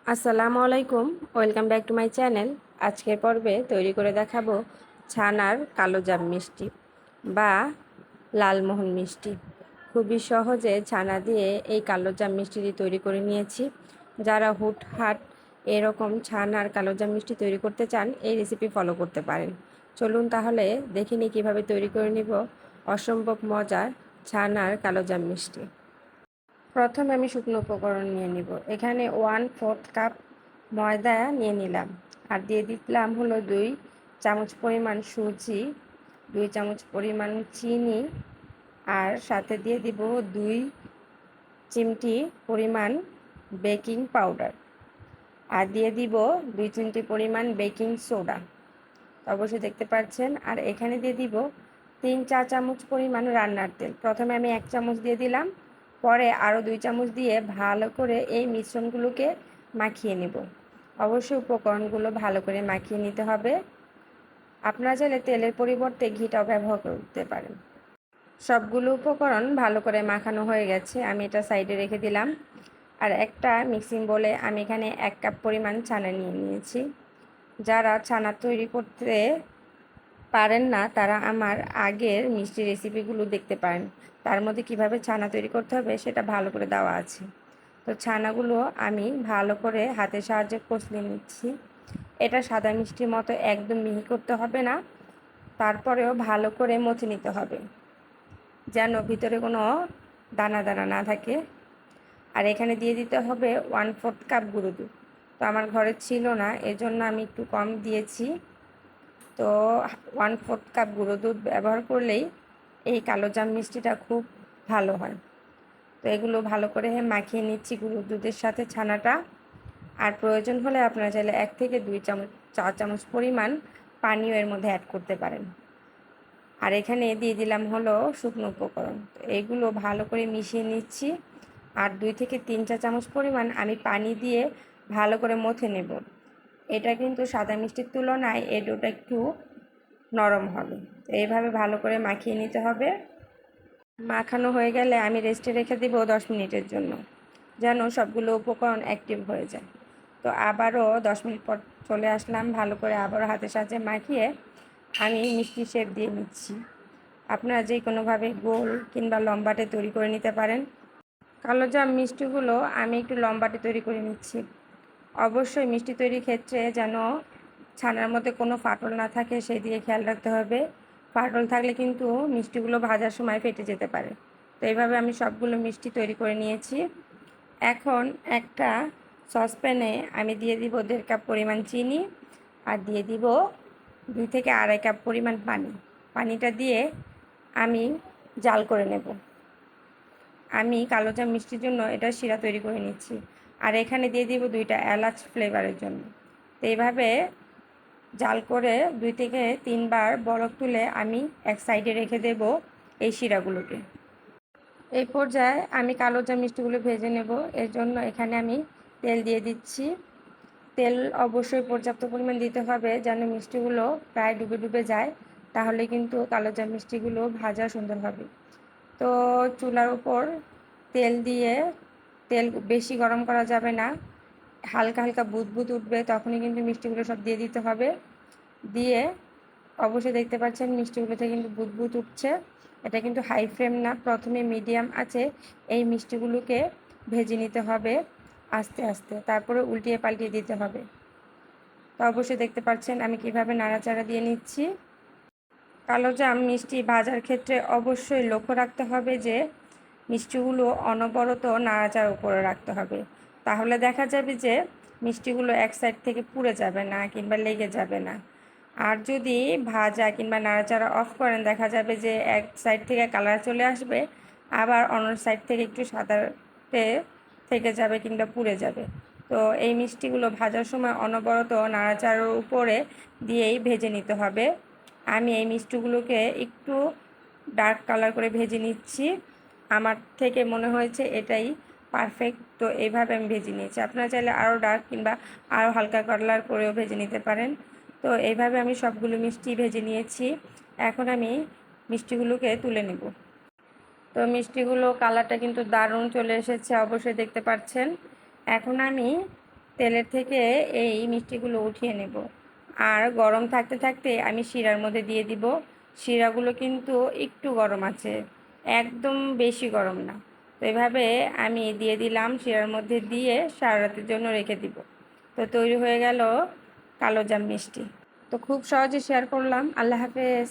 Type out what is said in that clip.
আসসালামু আলাইকুম, welcome back to my channel. আজকের পর্বে তৈরি করে দেখাবো ছানার কালোজাম মিষ্টি বা লালমোহন মিষ্টি। খুবই সহজে ছানা দিয়ে এই কালোজাম মিষ্টিটি তৈরি করে নিয়েছি। যারা হুটহাট এরকম ছানার কালোজাম মিষ্টি তৈরি করতে চান, এই রেসিপি ফলো করতে পারেন। চলুন তাহলে দেখে নিই কীভাবে তৈরি করে নিব অসম্ভব মজার ছানার কালোজাম মিষ্টি। প্রথমে আমি শুকনো উপকরণ নিয়ে নিব। এখানে 1/4 কাপ ময়দা নিয়ে নিলাম, আর দিয়ে দিলাম হলো 2 চামচ পরিমাণ সুজি, 2 চামচ পরিমাণ চিনি, আর সাথে দিয়ে দিব 2 চিমটি পরিমাণ বেকিং পাউডার, আর দিয়ে দিব 2 চিমটি পরিমাণ বেকিং সোডা, অবশ্যই দেখতে পাচ্ছেন। আর এখানে দিয়ে দিব 3-4 চামচ পরিমাণ রান্নার তেল। প্রথমে আমি 1 চামচ দিয়ে দিলাম, পরে আরও 2 চামচ দিয়ে ভালো করে এই মিশ্রণগুলোকে মাখিয়ে নেব। অবশ্যই উপকরণগুলো ভালো করে মাখিয়ে নিতে হবে। আপনারা চাইলে তেলের পরিবর্তে ঘিটাও ব্যবহার করতে পারেন। সবগুলো উপকরণ ভালো করে মাখানো হয়ে গেছে, আমি এটা সাইডে রেখে দিলাম। আর একটা মিক্সিং বোলে আমি এখানে 1 কাপ পরিমাণ ছানা নিয়ে নিয়েছি। যারা ছানা তৈরি করতে পারেন না তারা আমার আগের মিষ্টি রেসিপিগুলো দেখতে পারেন, তার মধ্যে কিভাবে ছানা তৈরি করতে হবে সেটা ভালো করে দেওয়া আছে। তো ছানাগুলো আমি ভালো করে হাতের সাহায্যে কষলে নিচ্ছি। এটা সাদা মিষ্টির মতো একদম মিহি করতে হবে না, তারপরেও ভালো করে মথে নিতে হবে যেন ভিতরে কোনো দানা দানা না থাকে। আর এখানে দিয়ে দিতে হবে 1/4 কাপ গুঁড়ো দুধ। তো আমার ঘরে ছিল না, এজন্য আমি একটু কম দিয়েছি। তো 1/4 কাপ গুঁড়ো দুধ ব্যবহার করলেই এই কালোজাম মিষ্টিটা খুব ভালো হয়। তো এগুলো ভালো করে মাখিয়ে নিচ্ছি গুঁড়ো দুধের সাথে ছানাটা। আর প্রয়োজন হলে আপনারা চাইলে 1 থেকে 2 চামচ 4 চামচ পরিমাণ পানিও এর মধ্যে অ্যাড করতে পারেন। আর এখানে দিয়ে দিলাম হলো শুকনো উপকরণ। তো এগুলো ভালো করে মিশিয়ে নিচ্ছি। আর 2 থেকে 3 চামচ পরিমাণ আমি পানি দিয়ে ভালো করে মথে নেব। এটা কিন্তু সাদা মিষ্টির তুলনায় এই ডোটা একটু নরম হবে। তো এইভাবে ভালো করে মাখিয়ে নিতে হবে। মাখানো হয়ে গেলে আমি রেস্টে রেখে দিব 10 মিনিটের জন্য, যেন সবগুলো উপকরণ অ্যাক্টিভ হয়ে যায়। তো আবারও 10 মিনিট পর চলে আসলাম, ভালো করে আবারও হাতের সাহায্যে মাখিয়ে আমি মিষ্টি শেপ দিয়ে নিচ্ছি। আপনারা যে কোনোভাবে গোল কিংবা লম্বাটে তৈরি করে নিতে পারেন। কালোজাম মিষ্টিগুলো আমি একটু লম্বাটে তৈরি করে নিচ্ছি। অবশ্যই মিষ্টি তৈরির ক্ষেত্রে যেন ছানার মধ্যে কোনো ফাটল না থাকে সেই দিকে খেয়াল রাখতে হবে। ফাটল থাকলে কিন্তু মিষ্টিগুলো ভাজার সময় ফেটে যেতে পারে। তো এইভাবে আমি সবগুলো মিষ্টি তৈরি করে নিয়েছি। এখন একটা সসপ্যানে আমি দিয়ে দিব 1.5 কাপ পরিমাণ চিনি, আর দিয়ে দিব 2 থেকে 2.5 কাপ পরিমাণ পানি। পানিটা দিয়ে আমি জাল করে নেব। আমি কালোজাম মিষ্টির জন্য এটা শিরা তৈরি করে নিচ্ছি। আর এখানে দিয়ে দিব 2টা এলাচ ফ্লেভারের জন্য। তো এইভাবে জাল করে 2 থেকে 3 বার বলক তুলে আমি এক সাইডে রেখে দেব এই শিরাগুলোকে। এই পর্যায়ে আমি কালোজাম মিষ্টিগুলো ভেজে নেব। এর জন্য এখানে আমি তেল দিয়ে দিচ্ছি। তেল অবশ্যই পর্যাপ্ত পরিমাণ দিতে হবে যেন মিষ্টিগুলো প্রায় ডুবে ডুবে যায়, তাহলে কিন্তু কালোজাম মিষ্টিগুলো ভাজা সুন্দর হবে। তো চুলার উপর তেল দিয়ে, তেল বেশি গরম করা যাবে না, হালকা হালকা বুদবুদ উঠবে তখনই কিন্তু মিষ্টিগুলো সব দিয়ে দিতে হবে। দিয়ে অবশ্যই দেখতে পাচ্ছেন মিষ্টিগুলোতে কিন্তু বুদবুদ উঠছে। এটা কিন্তু হাই ফ্লেম না, প্রথমে মিডিয়াম আছে এই মিষ্টিগুলোকে ভেজে নিতে হবে আস্তে আস্তে, তারপরে উল্টিয়ে পাল্টিয়ে দিতে হবে। তো অবশ্যই দেখতে পাচ্ছেন আমি কিভাবে নাড়াচাড়া দিয়ে নিচ্ছি। কালোজাম মিষ্টি ভাজার ক্ষেত্রে অবশ্যই লক্ষ্য রাখতে হবে যে মিষ্টিগুলো অনবরত নাড়াচাড়া উপরে রাখতে হবে, তাহলে দেখা যাবে যে মিষ্টিগুলো এক সাইড থেকে পুড়ে যাবে না কিংবা লেগে যাবে না। আর যদি ভাজা কিংবা নাড়াচাড়া অফ করেন দেখা যাবে যে এক সাইড থেকে কালার চলে আসবে, আবার অন্য সাইড থেকে একটু সাদাতে থেকে যাবে কিংবা পুড়ে যাবে। তো এই মিষ্টিগুলো ভাজার সময় অনবরত নাড়াচাড়ার উপরে দিয়েই ভেজে নিতে হবে। আমি এই মিষ্টিগুলোকে একটু ডার্ক কালার করে ভেজে নিচ্ছি। আমার থেকে মনে হয়েছে এটাই পারফেক্ট। তো এইভাবে আমি ভেজে নিয়েছি। আপনারা চাইলে আরও ডার্ক কিংবা আরও হালকা কালার করেও ভেজে নিতে পারেন। তো এইভাবে আমি সবগুলো মিষ্টি ভেজে নিয়েছি। এখন আমি মিষ্টিগুলোকে তুলে নেব। তো মিষ্টিগুলো কালারটা কিন্তু দারুণ চলে এসেছে, অবশ্যই দেখতে পাচ্ছেন। এখন আমি তেলের থেকে এই মিষ্টিগুলো উঠিয়ে নেব। আর গরম থাকতে থাকতে আমি শিরার মধ্যে দিয়ে দিব। শিরাগুলো কিন্তু একটু গরম আছে, একদম বেশি গরম না। তো এভাবে আমি দিয়ে দিলাম, শিরার মধ্যে দিয়ে সারা রাতের জন্য রেখে দিব। তো তৈরি হয়ে গেল কালোজাম মিষ্টি। তো খুব সহজে শেয়ার করলাম। আল্লাহ হাফেজ।